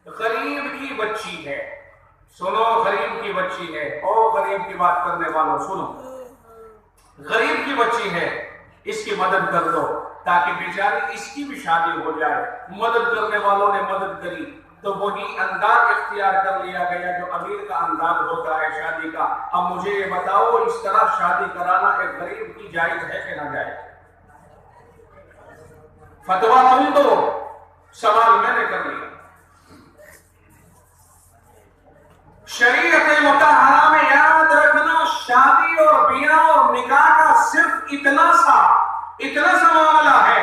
غریب کی بچی ہے، سنو غریب کی بچی ہے، او غریب کی بات کرنے والوں سنو، غریب کی بچی ہے، اس کی مدد کر دو تاکہ بیچاری اس کی بھی شادی ہو جائے۔ مدد کرنے والوں نے مدد کری تو وہی انداز اختیار کر لیا گیا جو امیر کا انداز ہوتا ہے شادی کا۔ اب مجھے یہ بتاؤ اس طرح شادی کرانا ایک غریب کی جائز ہے کہ نہ جائز؟ فتویٰ تم دو، سوال میں نے کر لیا۔ شریعت مطہرہ میں یاد رکھنا شادی اور بیاہ اور نکاح کا صرف اتنا سا معاملہ ہے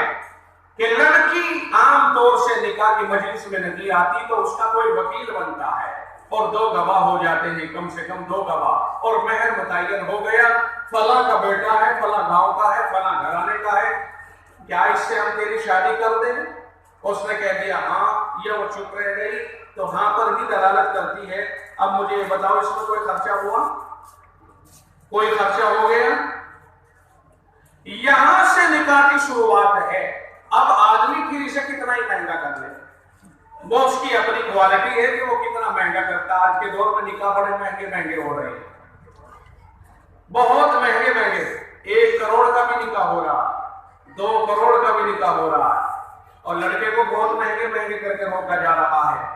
کہ لڑکی عام طور سے نکاح کی مجلس میں نہیں آتی تو اس کا کوئی وکیل بنتا ہے اور 2 گواہ ہو جاتے ہیں، کم سے کم 2 گواہ، اور مہر متعین ہو گیا، فلاں کا بیٹا ہے، فلاں گاؤں کا ہے، فلاں گھرانے کا ہے، کیا اس سے ہم تیری شادی کر دیں؟ اس نے کہہ دیا ہاں، یہ وہ چپ رہ گئی تو ہاں پر ہی دلالت کرتی ہے۔ اب مجھے یہ بتاؤ اس میں کوئی خرچہ ہوا؟ کوئی خرچہ ہو گیا؟ یہاں سے نکاح کی شروعات ہے۔ اب آدمی پھر اسے کتنا ہی مہنگا کر لے، وہ اس کی اپنی کوالٹی ہے کہ وہ کتنا مہنگا کرتا ہے۔ آج کے دور میں نکاح بڑے مہنگے ہو رہے ہیں، بہت مہنگے، 1 کروڑ کا بھی نکاح ہو رہا، 2 کروڑ کا بھی نکاح ہو رہا ہے، اور لڑکے کو بہت مہنگے کر کے روکا جا رہا ہے۔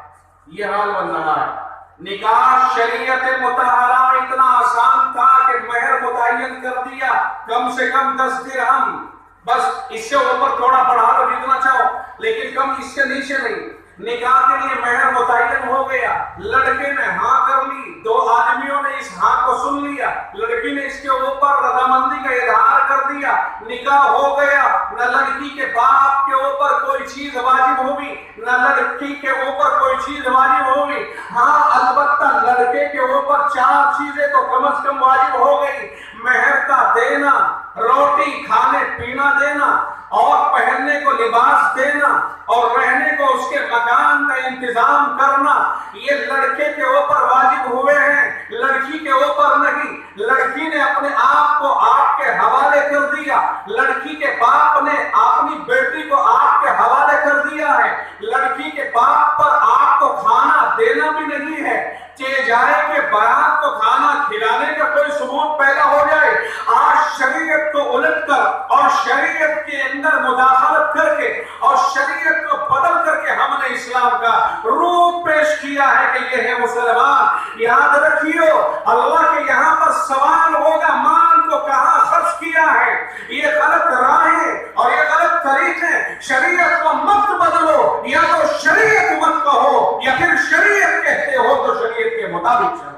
یہ حال بن رہا ہے۔ نکاح شریعت مطہرہ میں اتنا آسان تھا کہ مہر متعین کر دیا، کم سے کم 10 درہم، بس اس سے اوپر تھوڑا بڑھا لو جتنا چاہو، لیکن کم اس سے نیچے نہیں۔ نکاح کے لیے مہر متعین ہو گیا، لڑکے نے ہاں کر لی، 2 آدمیوں نے اس ہاں کو سن لیا، لڑکی نے اس کے اوپر رضامندی کا اظہار کر دیا، نکاح ہو گیا۔ نہ لڑکی کے باپ کے اوپر کوئی چیز واجب ہوگی، نہ لڑکی کے اوپر کوئی چیز واجب ہوگی۔ ہاں البتہ لڑکے کے اوپر 4 چیزیں تو کم از کم واجب ہو گئی: مہر کا دینا، روٹی کھانے پینا دینا، اور پہننے کو لباس دینا، اور رہنے کو اس کے مکان کا انتظام کرنا۔ یہ لڑکے کے اوپر واجب ہوئے ہیں، لڑکی کے اوپر نہیں۔ لڑکی نے اپنے آپ کو آپ کے حوالے کر دیا، لڑکی کے باپ نے اپنی بیٹی کو آپ کے حوالے کر دیا ہے۔ لڑکی کے باپ پر آپ کو کھانا دینا بھی نہیں ہے، چلے جائے کہ بارات کو کھانا کھلانے کا کوئی ثبوت پیدا ہو جائے۔ آج شریعت کو الٹ کر اور شریعت کے اندر مداخلت کر کے اور شریعت کو بدل کر کے ہم نے اسلام کا روپ پیش کیا ہے کہ یہ ہے مسلمان۔ یاد رکھیو اللہ کے یہاں پر سوال ہوگا مال کو کہاں خرچ کیا ہے۔ یہ غلط راہیں اور یہ غلط طریقے، شریعت کو مت بدلو، یا تو شریعت مت کہو یا پھر شریعت کہتے ہو تو شریعت کے مطابق چلو۔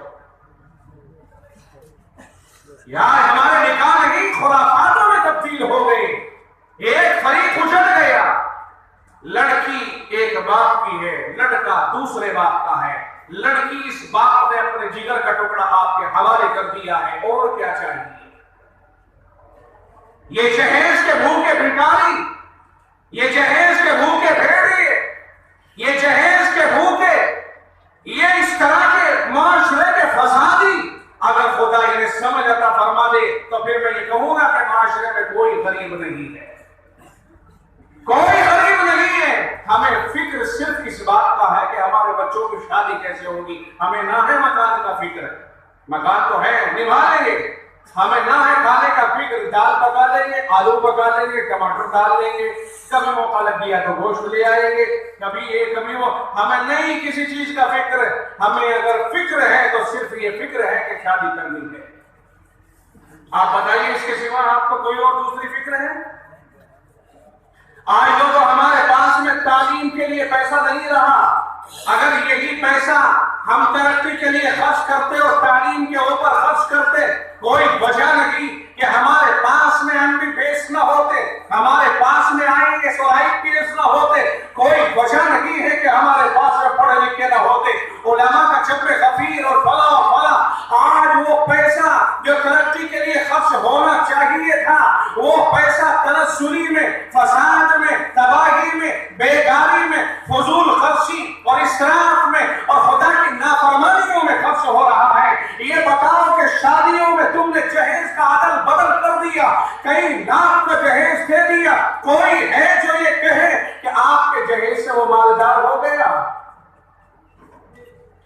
یار ہمارے نکاح نہیں خرافاتوں میں تبدیل ہو گئی، ایک فریق اجڑ گیا۔ لڑکی ایک باپ کی ہے، لڑکا دوسرے باپ کا ہے، لڑکی اس باپ نے اپنے جگر کا ٹکڑا آپ کے حوالے کر دیا ہے، اور کیا چاہیے؟ یہ جہیز کے بھوکے بھکاری، یہ جہیز کے بھوکے بھیڑیے، یہ جہیز کے بھوکے، یہ اس طرح کے معاشرے کے فسادی اگر خدا انہیں سمجھ عطا فرما دے تو پھر میں یہ کہوں گا کہ معاشرے میں کوئی غریب نہیں ہے، کوئی غریب نہیں ہے۔ ہمیں فکر صرف اس بات کا ہے کہ ہمارے بچوں کی شادی کیسے ہوگی، ہمیں نہ ہے مکان کا فکر، مکان تو ہے نبھا لیں گے، ہمیں نہ ہے کھانے کا فکر، دال پکا لیں گے، آلو پکا لیں گے، ٹماٹر ڈال لیں گے، کبھی موقع لگ گیا تو گوشت لے آئیں گے، کبھی یہ کبھی وہ، ہمیں نہیں کسی چیز کا فکر۔ ہمیں اگر فکر ہے تو صرف یہ فکر ہے کہ شادی کرنی ہے۔ آپ بتائیے اس کے سوا آپ کو کوئی اور دوسری فکر ہے؟ آج جو ہمارے پاس میں تعلیم کے لیے پیسہ نہیں رہا، اگر یہی پیسہ ہم ترقی کے لیے خرچ کرتے اور تعلیم کے اوپر خرچ کرتے، کوئی وجہ نہیں کہ ہمارے پاس میں MBBS نہ ہوتے، ہمارے پاس میں IAS اور IPS نہ ہوتے، کوئی وجہ نہیں ہے کہ ہمارے پاس میں پڑھے لکھے نہ ہوتے، علماء کا جب غفیر اور فلاں اور فلاں۔ آج وہ پیسہ جو ترقی کے لیے خرچ ہونا چاہیے تھا، وہ پیسہ تنزلی میں، فساد میں، تباہی میں، بیکاری میں، فضول خرچی اور اسراف میں اور خدا کی نافرمانیوں میں خرچ ہو رہا ہے۔ یہ بتاؤ کہ شادیوں میں تم نے جہیز کا عدل بدل کر دیا، کئی لاکھ کا جہیز دے دیا، کوئی ہے جو یہ کہے کہ آپ کے جہیز سے وہ مالدار ہو گیا؟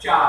4।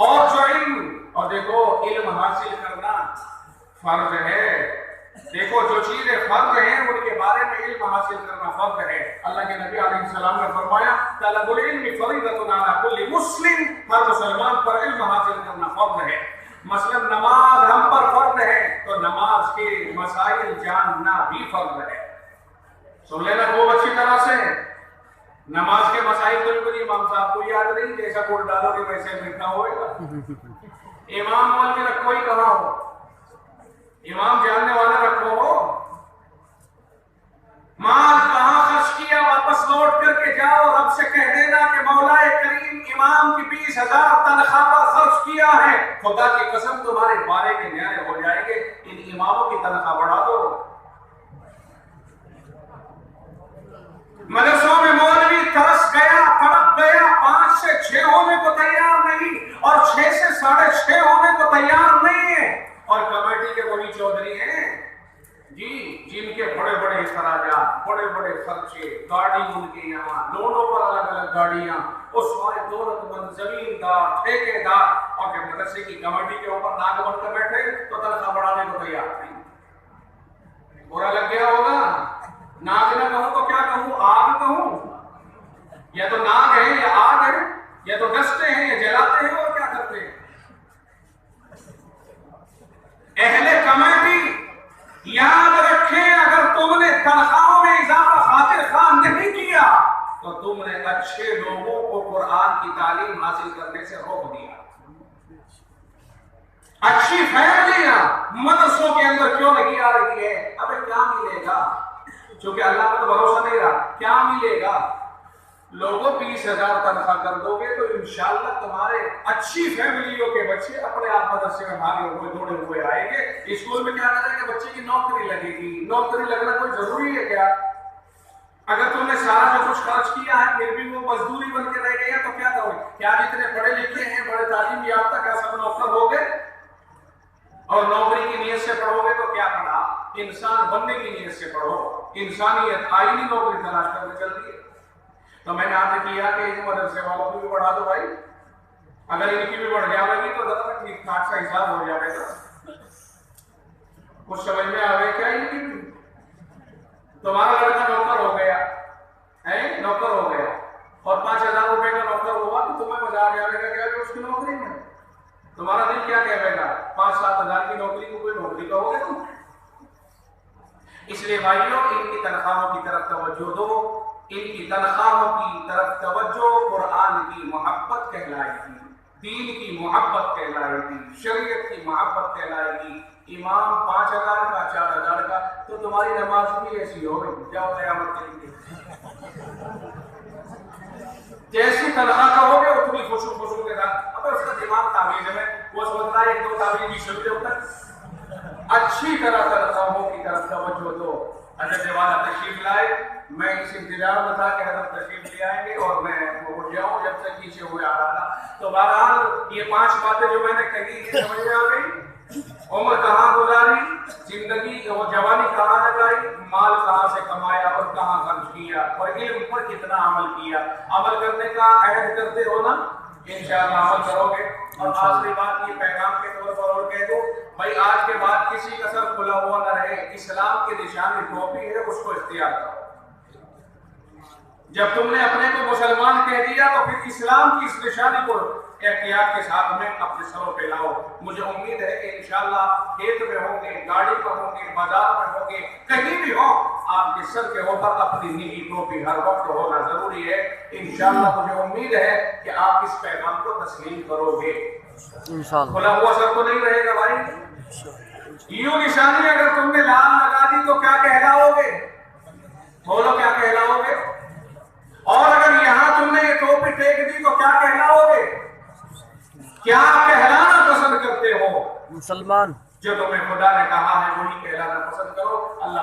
اور جو علم، اور دیکھو علم حاصل کرنا فرض ہے، دیکھو جو چیزیں فرض ہیں ان کے بارے میں علم حاصل کرنا فرض ہے۔ اللہ کے نبی علیہ السلام نے فرمایا طلب العلم فریضۃ علی کل مسلم، ہر مسلمان پر علم حاصل کرنا فرض ہے۔ مثلا نماز ہم پر فرض ہے تو نماز کے مسائل جاننا بھی فرض ہے۔ سن لینا خوب اچھی طرح سے، نماز کے مسائل بالکل امام صاحب کو یاد نہیں، جیسا کوٹ ڈالو کہ ویسے لکھنا ہوئے گا۔ امام مولوی رکھو ہی کہاں ہو، امام جاننے والا رکھو ہو، مال کہاں خرچ کیا واپس لوٹ کر کے جاؤ، رب سے کہہ دینا کہ مولا کریم امام کی 20,000 تنخواہ پر خرچ کیا ہے، خدا کی قسم تمہارے بارے کے نیارے ہو جائیں گے، ان اماموں کی تنخواہ بڑھا دو۔ مدرسوں میں مولوی ترس گیا، تڑپ گیا، 5 سے 6 ہونے کو تیار نہیں، اور 6 سے 6:30 ہونے کو تیار نہیں ہے، اور کمیٹی کے وہی چودھری ہیں جی جن کے بڑے بڑے اخراجات، بڑے بڑے خرچے، گاڑی ان کے یہاں، لونوں پر الگ الگ گاڑیاں، اس سارے دولت مند زمیندار، ٹھیکے دار، اور جب مدرسے کی کمیٹی کے اوپر ناک بن کر بیٹھے تو تنخواہ بڑھانے کو تیار نہیں۔ برا لگ گیا ہوگا، ناگ نہ کہوں تو کیا کہوں، آگ کہوں، یا تو ناگ ہے یا آگ ہے، یا تو ڈستے ہیں یا جلاتے ہیں، اور کیا کرتے ہیں۔ اہل کمیٹی یاد رکھیں، اگر تم نے تنخواہوں میں اضافہ خاطر خواہ نہیں کیا تو تم نے اچھے لوگوں کو قرآن کی تعلیم حاصل کرنے سے روک دیا۔ اچھی فیملیاں مدرسوں کے اندر کیوں نہیں آ رہی ہے؟ ابے کیا ملے گا؟ چونکہ اللہ پر تو بھروسہ نہیں رہا، کیا ملے گا؟ لوگوں 20,000 تنخواہ کر دو گے تو انشاءاللہ تمہارے اچھی فیملیوں کے بچے اپنے آپ مدرسے میں بھاگے ہوئے دوڑے ہوئے آئیں گے۔ اسکول میں کیا کریں گے؟ بچے کی نوکری لگے گی۔ نوکری لگنا کوئی ضروری ہے کیا؟ اگر تم نے سارا جو کچھ خرچ کیا ہے پھر بھی وہ مزدوری بن کے رہ گئی ہے تو کیا کرو گے؟ کیا جتنے پڑھے لکھے ہیں، بڑے تعلیم یافتہ، کیا سب نوکر ہو گئے؟ اور نوکری کی نیت سے پڑھو گے تو کیا پڑھا؟ انسان بننے کی نیت سے پڑھو، انسانیت آئینی نوکری تلاش کرنے چل رہی ہے۔ تو میں نے عرض کیا کہ ان مدرسے والوں کو بھی بڑھا دو بھائی، اگر ان کی بھی بڑھ جائے گی تو ذرا ٹھیک ٹھاک سا حساب ہو جائے گا۔ کچھ سمجھ میں آ گئے کیا؟ ان کی تمہارا لڑکا نوکر ہو گیا ہے، نوکر ہو گیا، اور 5,000 روپے کا نوکر ہوا تو تمہیں مزہ آ جائے گا کیا کہ اس کی نوکری میں؟ تمہارا دل کیا کہے گا؟ 5-7 ہزار کی نوکری کو کوئی نوکری کہو گے تم؟ اس لیے بھائیوں ان کی تنخواہوں کی طرف توجہ دو، ان کی تنخواہوں کی طرف توجہ قرآن کی محبت کہلائے گی، دین کی محبت کہلائے گی، شریعت کی محبت کہلائے گی۔ امام 5,000 کا، 4,000 کا، تو تمہاری نماز بھی ایسی ہوگی، جاؤ قیامت کے لیے جیسی تنخواہ کہو گے اتنی خوشو کے ساتھ۔ اب اس کا دماغ تعویذ میں وہ سوچتا ہے 1-2 تعویذ بھی شروع جب تک اچھی طرح تنخواہوں کی طرف توجہ دو۔ حضرت والا تشریف لائے، میں اس انتظار میں تھا کہ حضرت تشریف لے آئیں گے اور میں اٹھ جاؤں جب تک پیچھے ہوئے آ رہا تھا۔ تو بہرحال یہ 5 باتیں جو میں نے کہی یہ سمجھ میں آ گئی۔ عمر کہاں گزاری، زندگی اور جوانی کہاں لگائی، مال کہاں سے کمایا اور کہاں خرچ کیا، اور علم پر کتنا عمل کیا۔ عمل کرنے کا عہد کرتے ہو نا، انشاءاللہ عمل کرو گے۔ اور آخری بات یہ پیغام کے طور پر اور کہہ دو بھائی، آج کے بعد کسی کا سر کھلا ہوا نہ رہے، اسلام کی نشانی ٹوپی ہے، اس کو اختیار کرو۔ جب تم نے اپنے کو مسلمان کہہ دیا تو پھر اسلام کی اس نشانی کو احتیاط کے ساتھ میں اپنے سروں پہ لاؤ۔ مجھے امید ہے کہ انشاءاللہ کھیت میں ہوں گے، گاڑی پر ہوں گے، بازار میں ہوں گے، کہیں بھی ہو، آپ کے سر کے اوپر اپنی نیلی ٹوپی ہر وقت ہونا ضروری ہے۔ انشاءاللہ مجھے امید ہے کہ آپ اس پیغام کو تسلیم کرو گے۔ کھلا ہوا سر تو نہیں رہے گا بھائی۔ یوں نشانی اگر تم نے لال لگا دی تو کیا کہلاؤ گے؟ بولو کیا کہلاؤ گے؟ اور اگر یہاں تم نے یہ ٹوپی ٹیک دی تو کیا کہلاؤ گے؟ کیا کہلانا پسند کرتے ہو؟ مسلمان۔ جو تمہیں خدا نے کہا ہے وہی کہلانا پسند کرو۔ اللہ